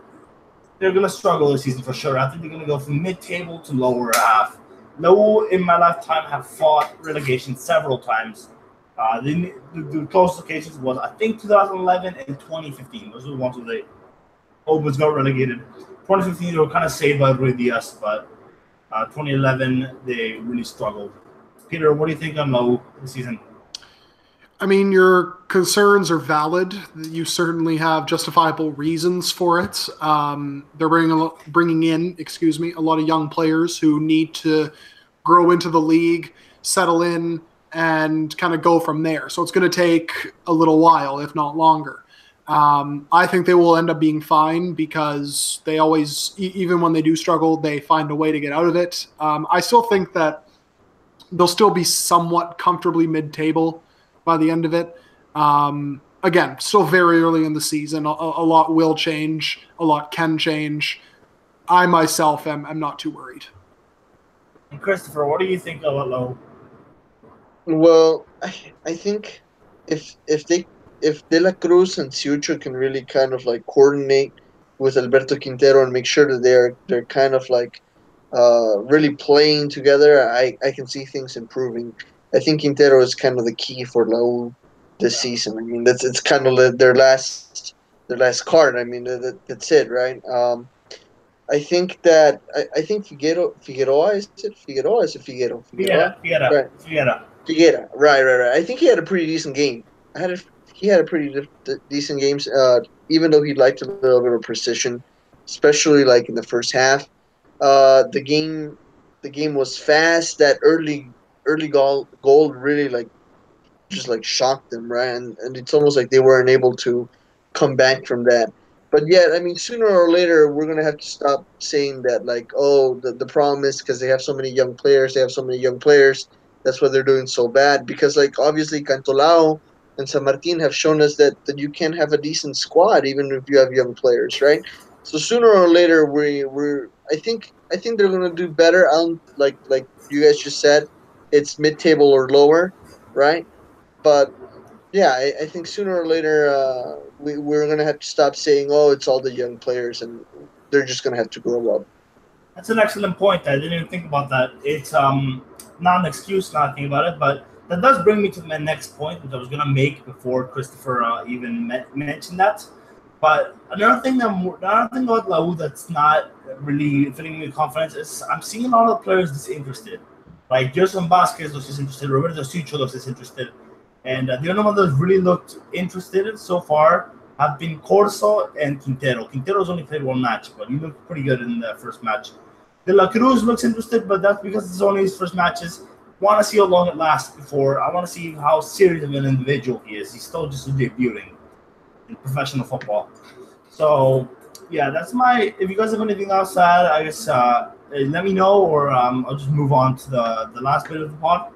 they're going to struggle this season for sure. I think they're going to go from mid-table to lower half. No, in my lifetime, have fought relegation several times. The closest occasions was, I think, 2011 and 2015. Those were the ones where they almost got relegated. 2015, they were kind of saved by Rui Diaz, but 2011, they really struggled. Peter, what do you think on Low this season? I mean, your concerns are valid. You certainly have justifiable reasons for it. They're bringing in, a lot of young players who need to grow into the league, settle in, and kind of go from there. So it's going to take a little while, if not longer. I think they will end up being fine because they always, even when they do struggle, they find a way to get out of it. I still think that they'll still be somewhat comfortably mid-table by the end of it. Again, still very early in the season. A lot will change. A lot can change. I myself am not too worried. And Christopher, what do you think about Low? Well, I think if De La Cruz and Ciucho can really kind of like coordinate with Alberto Quintero and make sure that they're kind of like really playing together, I can see things improving. I think Quintero is kind of the key for Laú this season. I mean, it's kind of their last card. I mean, that's it, right? I think that I think Figueroa is it Figueroa is it Figueroa right Figuera right. I think he had a pretty decent game. He had a pretty decent games. Even though he liked a little bit of precision, especially like in the first half. The game was fast. That early goal really like just like shocked them, right? And it's almost like they weren't able to come back from that. But yet, I mean, sooner or later, we're gonna have to stop saying that, like, oh, the problem is because they have so many young players. They have so many young players. That's why they're doing so bad. Because, like, obviously, Cantolao and San Martin have shown us that you can have a decent squad even if you have young players, right? So sooner or later, I think they're gonna do better. Like you guys just said, it's mid-table or lower, right? But yeah, I think sooner or later we're gonna have to stop saying, "Oh, it's all the young players," and they're just gonna have to grow up. That's an excellent point. I didn't even think about that. It's not an excuse not thinking about it, but that does bring me to my next point, which I was gonna make before Christopher even mentioned that. But another thing about Laú that's not really filling me with confidence is I'm seeing a lot of players disinterested. Like Gerson Vasquez looks disinterested, Roberto Sucho looks disinterested, and the only one that's really looked interested so far have been Corso and Quintero. Quintero's only played one match, but he looked pretty good in the first match. De La Cruz looks interested, but that's because it's only his first matches. want to see how long it lasts before. I want to see how serious of an individual he is. He's still just debuting in professional football. So, yeah, that's my. If you guys have anything else to add, I guess let me know, or I'll just move on to the last bit of the pod.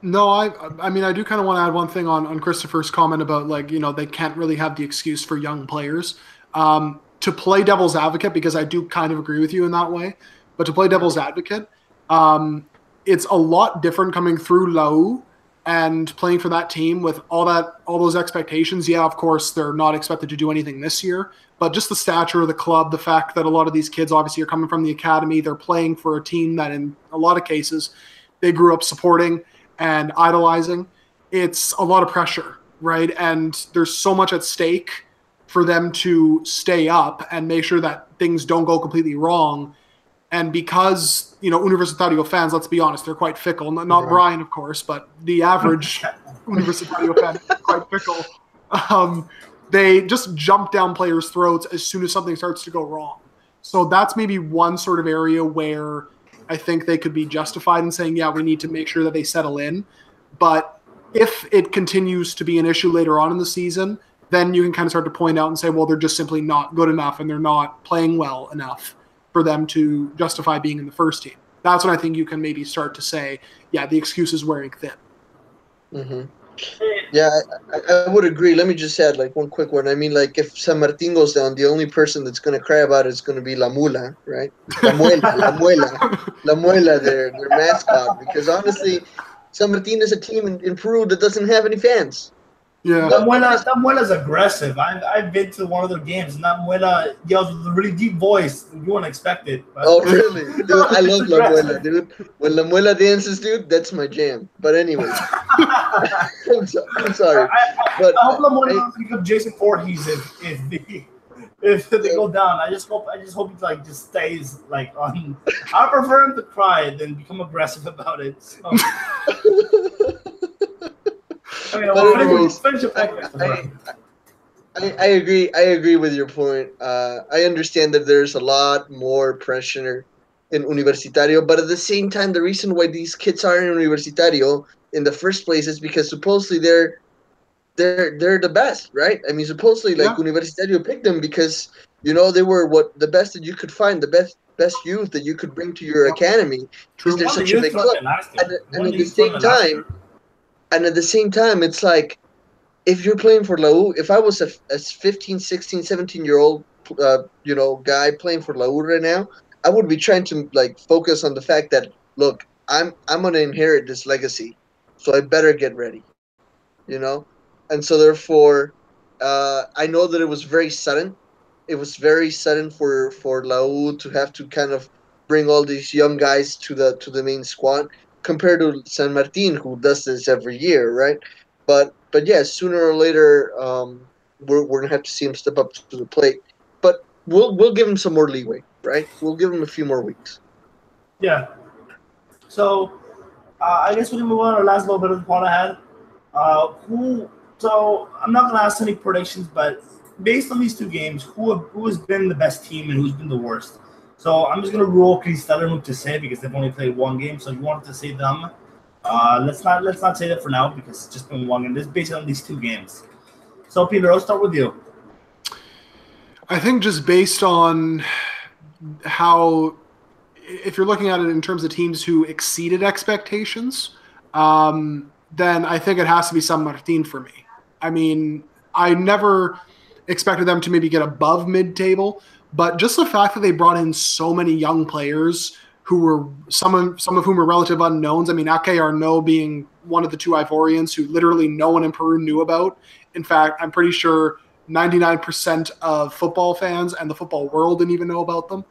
No, I mean, I do kind of want to add one thing on Christopher's comment about, like, they can't really have the excuse for young players. To play devil's advocate, because I do kind of agree with you in that way, but to play devil's advocate, it's a lot different coming through Lau and playing for that team with all those expectations. Yeah, of course, they're not expected to do anything this year, but just the stature of the club, the fact that a lot of these kids obviously are coming from the academy, they're playing for a team that in a lot of cases they grew up supporting and idolizing. It's a lot of pressure, right? And there's so much at stake for them to stay up and make sure that things don't go completely wrong. And because, Universitario fans, let's be honest, they're quite fickle. Not right. Brian, of course, but the average Universitario fan is quite fickle. They just jump down players' throats as soon as something starts to go wrong. So that's maybe one sort of area where I think they could be justified in saying, yeah, we need to make sure that they settle in. But if it continues to be an issue later on in the season, then you can kind of start to point out and say, well, they're just simply not good enough and they're not playing well enough for them to justify being in the first team. That's when I think you can maybe start to say, yeah, the excuse is wearing thin. Mm-hmm. Yeah, I would agree. Let me just add one quick one. I mean, if San Martin goes down, the only person that's going to cry about it is going to be La Mula, right? La Muela, their mascot. Because honestly, San Martin is a team in Peru that doesn't have any fans. Yeah, that Muela's aggressive. I've been to one of their games, and that Muela yells with a really deep voice. You wouldn't expect it. But. Oh, really? Dude, I love La Muela, dude. When La Muela dances, dude, that's my jam. But anyway, I'm sorry. I hope La Muela doesn't become Jason Voorhees if they go down. I just hope he just stays on. I prefer him to cry than become aggressive about it. So. I agree. I agree with your point. I understand that there's a lot more pressure in Universitario, but at the same time, the reason why these kids are in Universitario in the first place is because supposedly they're the best, right? I mean, supposedly Universitario picked them because they were the best that you could find, the best youth that you could bring to your academy. Because they're such a big club, and at the same time, it's like, if you're playing for LAU, if I was a 15, 16, 17-year-old, guy playing for LAU right now, I would be trying to focus on the fact that, look, I'm gonna inherit this legacy, so I better get ready, and so therefore, I know that it was very sudden. It was very sudden for LAU to have to kind of bring all these young guys to the main squad, compared to San Martin, who does this every year, right? But yeah, sooner or later, we're gonna have to see him step up to the plate. But we'll give him some more leeway, right? We'll give him a few more weeks. Yeah. So I guess we can move on to the last little bit of the pod I had. So I'm not gonna ask any predictions, but based on these two games, who has been the best team and who's been the worst? So I'm just gonna rule Cristal to say because they've only played one game. So if you wanted to say them, let's not say that for now because it's just been one game. This is based on these two games. So Peter, I'll start with you. I think just based on how, if you're looking at it in terms of teams who exceeded expectations, then I think it has to be San Martin for me. I mean, I never expected them to maybe get above mid-table. But just the fact that they brought in so many young players who were some of whom are relative unknowns. I mean, Ake Arnaud being one of the two Ivorians who literally no one in Peru knew about. In fact, I'm pretty sure 99% of football fans and the football world didn't even know about them.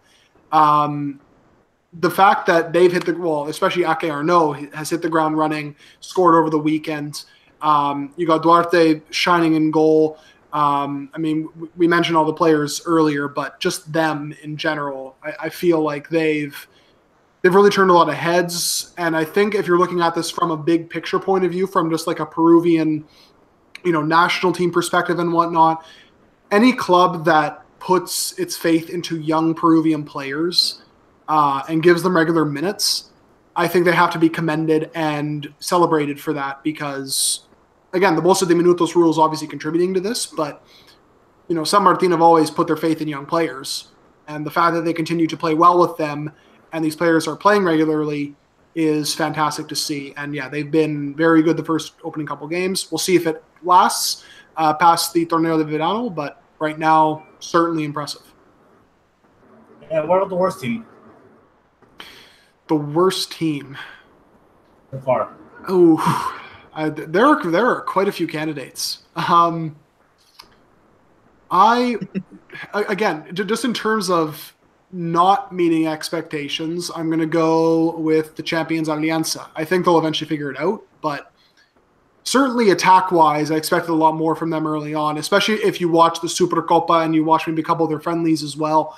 The fact that they've hit especially Ake Arnaud has hit the ground running, scored over the weekend. You got Duarte shining in goal. I mean, we mentioned all the players earlier, but just them in general, I feel like they've really turned a lot of heads. And I think if you're looking at this from a big picture point of view, from just a Peruvian, national team perspective and whatnot, any club that puts its faith into young Peruvian players and gives them regular minutes I think they have to be commended and celebrated for that because, again, the Bolsa de Minutos rule is obviously contributing to this, but San Martin have always put their faith in young players, and the fact that they continue to play well with them and these players are playing regularly is fantastic to see. And yeah, they've been very good the first opening couple games. We'll see if it lasts past the Torneo de Verano, but right now, certainly impressive. And what about the worst team? The worst team So far. Oh, there are quite a few candidates. Again, just in terms of not meeting expectations, I'm going to go with the champions Alianza. I think they'll eventually figure it out, but certainly attack-wise, I expected a lot more from them early on, especially if you watch the Supercopa and you watch maybe a couple of their friendlies as well.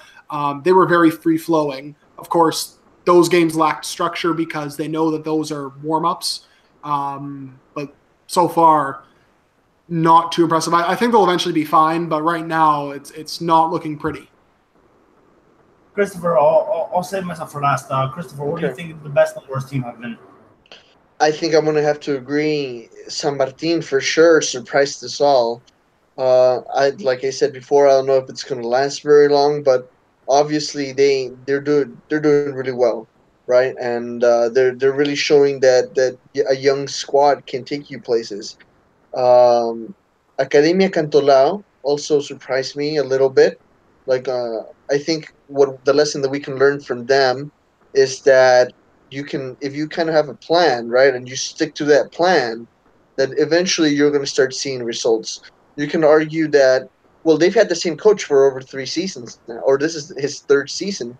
They were very free-flowing. Of course, those games lacked structure because they know that those are warm-ups. But so far, not too impressive. I think they'll eventually be fine, but right now it's not looking pretty. Christopher, I'll save myself for last. Christopher, what do you think the best and worst team have been? I think I'm going to have to agree. San Martin for sure surprised us all. Like I said before, I don't know if it's going to last very long, but obviously they're doing really well, right? And they're really showing that a young squad can take you places. Academia Cantolao also surprised me a little bit. I think what the lesson that we can learn from them is that if you kind of have a plan, right, and you stick to that plan, then eventually you're going to start seeing results. You can argue that, well, they've had the same coach for over 3 seasons now, or this is his 3rd season.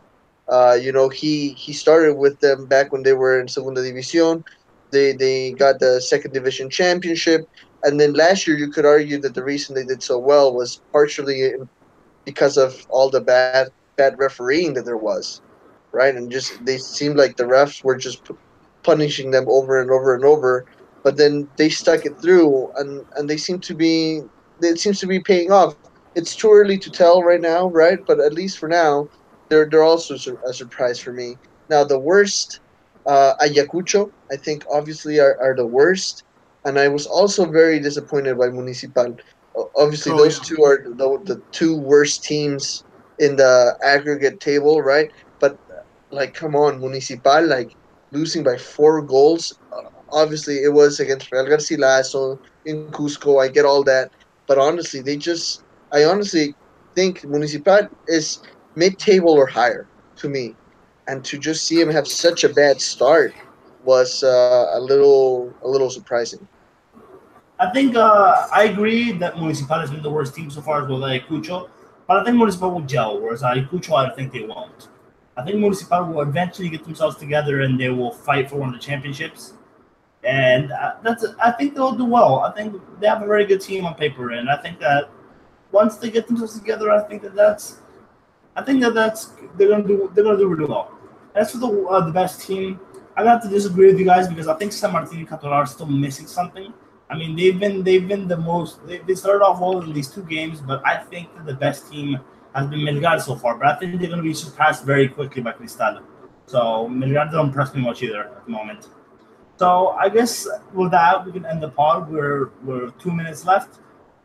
He started with them back when they were in Segunda División. They got the 2nd Division championship, and then last year you could argue that the reason they did so well was partially because of all the bad refereeing that there was, right? And just they seemed like the refs were just punishing them over and over and over, but then they stuck it through, and it seems to be paying off. It's too early to tell right now, right? But at least for now, they're also a surprise for me. Now the worst, Ayacucho, I think obviously are the worst, and I was also very disappointed by Municipal. Obviously, those two are the 2 worst teams in the aggregate table, right? But come on, Municipal, losing by 4 goals. Obviously, it was against Real Garcilaso in Cusco. I get all that, but honestly, I honestly think Municipal is mid-table or higher to me, and to just see him have such a bad start was a little surprising. I think I agree that Municipal has been the worst team so far as well as Ayacucho, but I think Municipal will gel, whereas Ayacucho, I think they won't. I think Municipal will eventually get themselves together and they will fight for one of the championships. And I think they'll do well. I think they have a very good team on paper, and I think that once they get themselves together, I think that's they're gonna do really well. As for the best team, I got to disagree with you guys because I think San Martin and Cantolao are still missing something. I mean, they've been the most. They started off well in these 2 games, but I think that the best team has been Melgar so far. But I think they're going to be surpassed very quickly by Cristal. So Melgar don't impress me much either at the moment. So I guess with that we can end the pod. We're 2 minutes left.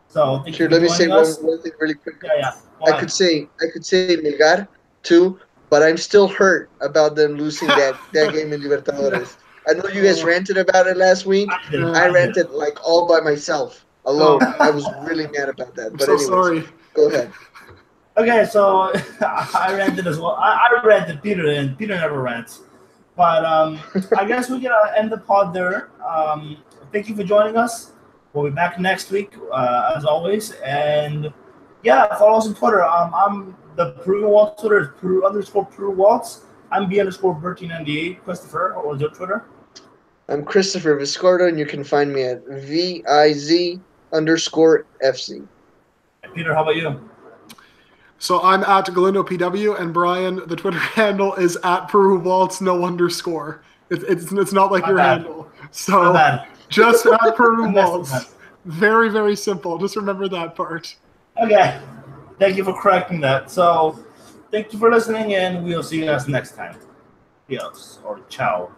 So thank you for let me say joining us. one thing really quick. Yeah. I could say Melgar too, but I'm still hurt about them losing that game in Libertadores. I know you guys ranted about it last week. I ranted all by myself, alone. I was really mad about that. But anyways, sorry. Go ahead. Okay, so I ranted as well. I ranted Peter, and Peter never rants. But I guess we're going to end the pod there. Thank you for joining us. We'll be back next week, as always. And, yeah, follow us on Twitter. I'm the Peruvian Waltz Twitter is Peru_Peru Waltz. I'm B_Bertie98. Christopher, what was your Twitter? I'm Christopher Viscardo, and you can find me at VIZ_FC. Peter, how about you? So I'm at Galindo PW, and Brian, the Twitter handle is at Peru Waltz, no underscore. It's not like your handle. So just at Peru Waltz. Very, very simple. Just remember that part. Okay. Thank you for correcting that. So thank you for listening, and we'll see you guys next time. Adios or ciao.